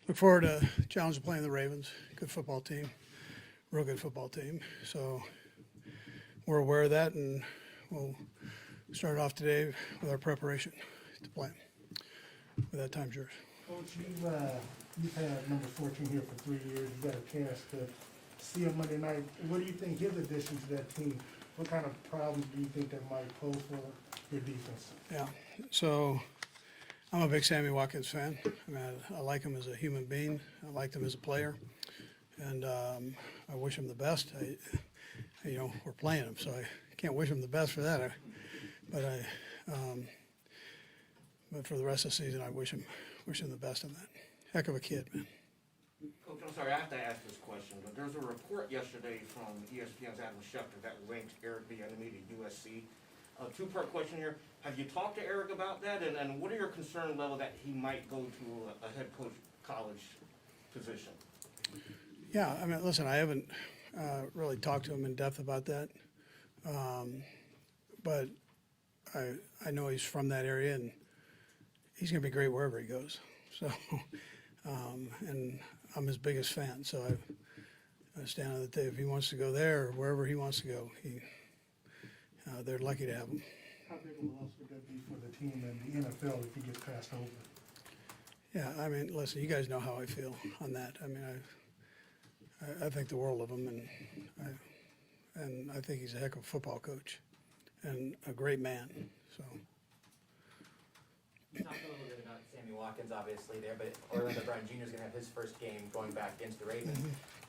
Look forward to the challenge of playing the Ravens. Good football team, real good football team. So we're aware of that, and we'll start off today with our preparation to play. With that, time's yours. Coach, you've had number 14 here for 3 years. You got a chance to see him Monday night. What do you think his addition to that team? What kind of problems do you think that might pose for your defense? Yeah. So I'm a big Sammy Watkins fan. I mean, I like him as a human being. I liked him as a player, and I wish him the best. We're playing him, so I can't wish him the best for that. But for the rest of the season, I wish him the best on that. Heck of a kid, man. Coach, I'm sorry, I have to ask this question, but there's a report yesterday from ESPN's Adam Schefter that ranked Eric Bieniemy to USC. Two-part question here. Have you talked to Eric about that, and what are your concern level that he might go to a head coach college position? Yeah, I mean, listen, I haven't really talked to him in depth about that, but I know he's from that area, and he's going to be great wherever he goes. So, and I'm his biggest fan, so I stand on the day if he wants to go there or wherever he wants to go. They're lucky to have him. How big of a loss would that be for the team and the NFL if he gets passed over? Yeah, I mean, listen, you guys know how I feel on that. I mean, I think the world of him, and I think he's a heck of a football coach and a great man. So. You talked a little bit about Sammy Watkins, obviously, there, but Orlando Brown Jr. is going to have his first game going back against the Ravens.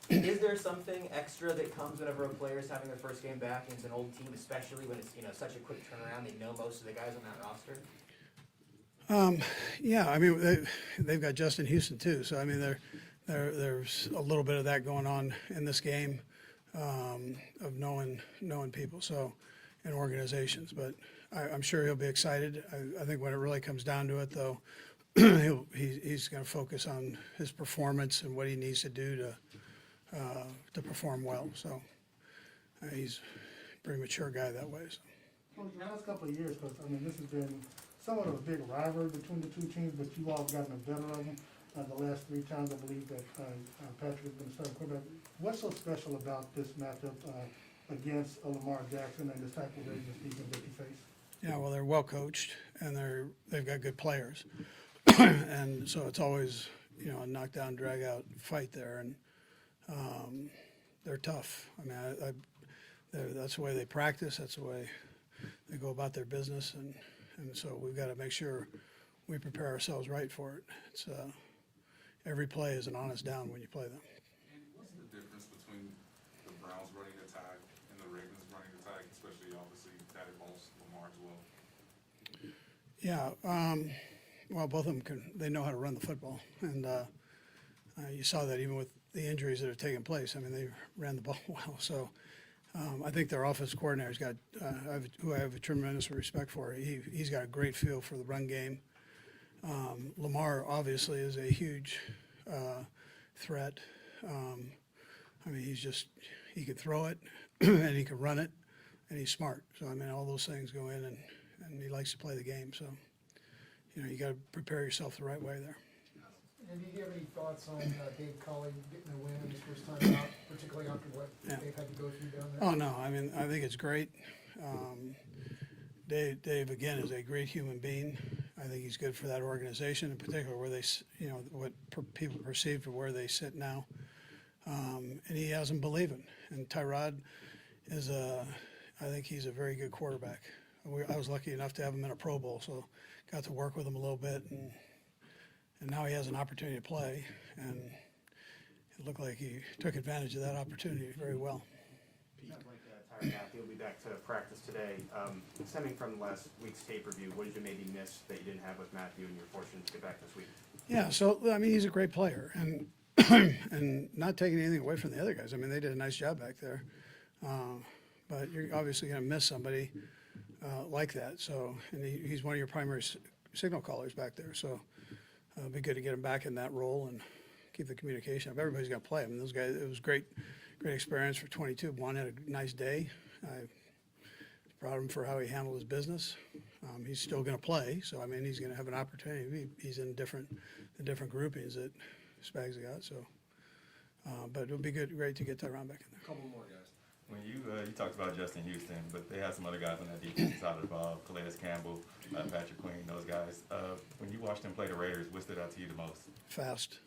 Is there something extra that comes whenever a player is having their first game back against an old team, especially when it's such a quick turnaround? They know most of the guys on that roster. Yeah, I mean they've got Justin Houston too, so I mean there's a little bit of that going on in this game of knowing people, so in organizations, but I'm sure he'll be excited. I think when it really comes down to it, though, he's going to focus on his performance and what he needs to do to perform well. So he's a pretty mature guy that way. So. Well, the last couple of years, because this has been somewhat of a big rivalry between the two teams, but you all have gotten the better of them the last 3 times. I believe that Patrick has been a starting quarterback. What's so special about this matchup against Lamar Jackson and this type of Ravens defense that you face? Yeah, well, they're well coached and they've got good players, and so it's always a knockdown, drag out fight there, and they're tough. I mean, that's the way they practice. That's the way they go about their business, and so we've got to make sure we prepare ourselves right for it. It's every play is an honest down when you play them. And what's the difference between the Browns running attack and the Ravens running attack, especially obviously that involves Lamar as well? Yeah, well, both of them they know how to run the football, and you saw that even with the injuries that have taken place. I mean, they ran the ball well. So I think their offensive coordinator's got, who I have a tremendous respect for. He's got a great feel for the run game. Lamar obviously is a huge threat. I mean, he can throw it and he can run it, and he's smart. So I mean, all those things go in, and he likes to play the game. So you got to prepare yourself the right way there. And do you have any thoughts on Dave Culley getting a win in his first time out, particularly after what they've had to go through down there? Oh no, I mean, I think it's great. Dave again is a great human being. I think he's good for that organization, in particular where they, what people perceive of where they sit now. And he has them believing. And Tyrod is I think he's a very good quarterback. I was lucky enough to have him in a Pro Bowl, so got to work with him a little bit, and now he has an opportunity to play, and it looked like he took advantage of that opportunity very well. Sounds like Tyron Matthew will be back to practice today. Stemming from last week's tape review, what did you maybe miss that you didn't have with Matthew and you're fortunate to get back this week? Yeah, so I mean, he's a great player, and and not taking anything away from the other guys. I mean, they did a nice job back there, but you're obviously going to miss somebody like that. So, and he's one of your primary signal callers back there. So, it'd be good to get him back in that role and keep the communication up. Everybody's going to play. I mean, those guys. It was great experience for 22. One had a nice day. I was proud of him for how he handled his business. He's still going to play, so I mean, he's going to have an opportunity. He's in the different groupings that Spags got, so. But it'll be great to get Tyron back in there. Couple more guys. When you talked about Justin Houston, but they had some other guys on that defensive side of the ball, Calais Campbell, Patrick Queen, those guys. When you watched them play the Raiders, what stood out to you the most? Fast.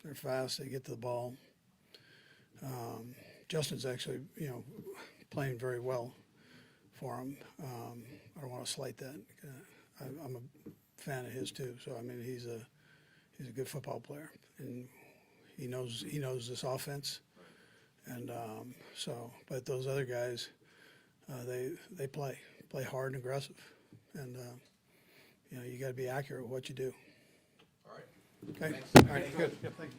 They're fast. They get to the ball. Justin's actually, playing very well for him. I don't want to slight that. I'm a fan of his too. So I mean, he's a good football player, and he knows this offense. And but those other guys, they play hard and aggressive, and you got to be accurate with what you do. All right. Okay. Thanks. All right. Good. Yeah, thank you.